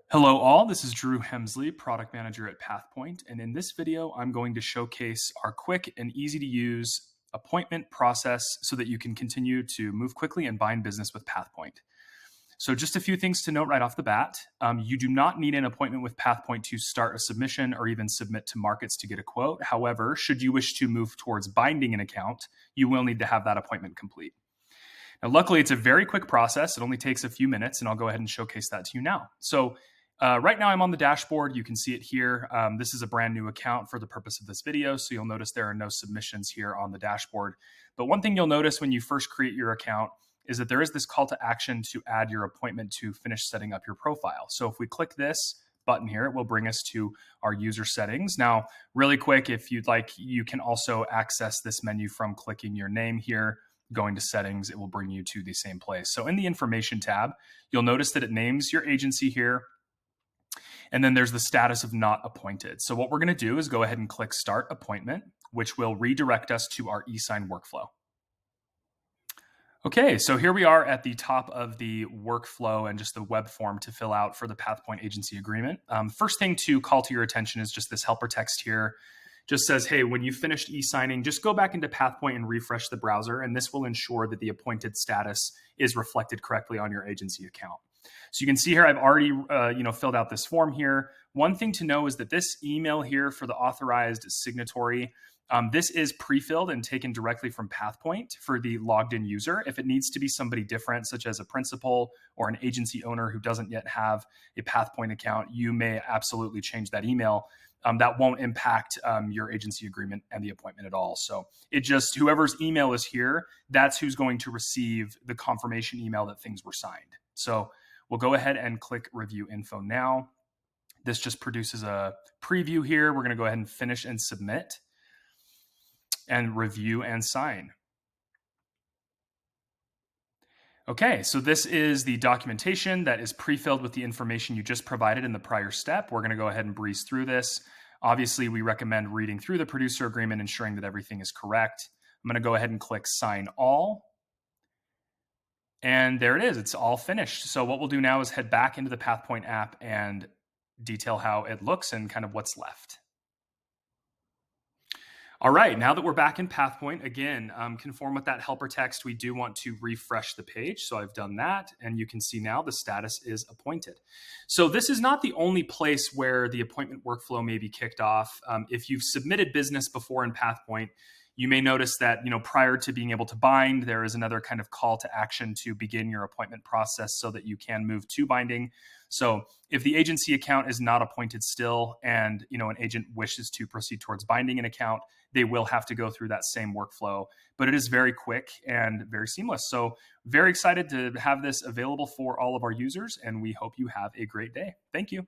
Hello all, this is Drew Hemsley, Product Manager at Pathpoint, and in this video I'm going to showcase our quick and easy to use appointment process so that you can continue to move quickly and bind business with Pathpoint. So just a few things to note right off the bat. You do not need an appointment with Pathpoint to start a submission or even submit to markets to get a quote. However, should you wish to move towards binding an account, you will need to have that appointment complete. Now, luckily, it's a very quick process. It only takes a few minutes, and I'll go ahead and showcase that to you now. So right now I'm on the dashboard. You can see it here. This is a brand new account for the purpose of this video. So you'll notice there are no submissions here on the dashboard. But one thing you'll notice when you first create your account is that there is this call to action to add your appointment to finish setting up your profile. So if we click this button here, it will bring us to our user settings. Now, really quick, if you'd like, you can also access this menu from clicking your name here. Going to settings, it will bring you to the same place. So in the information tab, you'll notice that it names your agency here. And then there's the status of not appointed. So what we're going to do is go ahead and click Start Appointment, which will redirect us to our e-sign workflow. Okay, so here we are at the top of the workflow and just the web form to fill out for the Pathpoint agency agreement. First thing to call to your attention is just this helper text here. Just says, hey, when you finished e-signing, just go back into Pathpoint and refresh the browser, and this will ensure that the appointed status is reflected correctly on your agency account. So you can see here, I've already filled out this form here. One thing to know is that this email here for the authorized signatory, this is pre-filled and taken directly from Pathpoint for the logged in user. If it needs to be somebody different, such as a principal or an agency owner who doesn't yet have a Pathpoint account, you may absolutely change that email. That won't impact your agency agreement and the appointment at all. So it just, whoever's email is here, that's who's going to receive the confirmation email that things were signed. So we'll go ahead and click Review Info now. This just produces a preview here. We're going to go ahead and finish and submit and review and sign. Okay, so this is the documentation that is pre-filled with the information you just provided in the prior step. We're going to go ahead and breeze through this. Obviously, we recommend reading through the producer agreement, ensuring that everything is correct. I'm going to go ahead and click Sign All. And there it is. It's all finished. So what we'll do now is head back into the Pathpoint app and detail how it looks and kind of what's left. All right, now that we're back in Pathpoint, again, conform with that helper text, we do want to refresh the page. So I've done that, and you can see now the status is appointed. So this is not the only place where the appointment workflow may be kicked off. If you've submitted business before in Pathpoint, you may notice that prior to being able to bind, there is another kind of call to action to begin your appointment process so that you can move to binding. So if the agency account is not appointed still and an agent wishes to proceed towards binding an account, they will have to go through that same workflow, but it is very quick and very seamless. So very excited to have this available for all of our users, and we hope you have a great day. Thank you.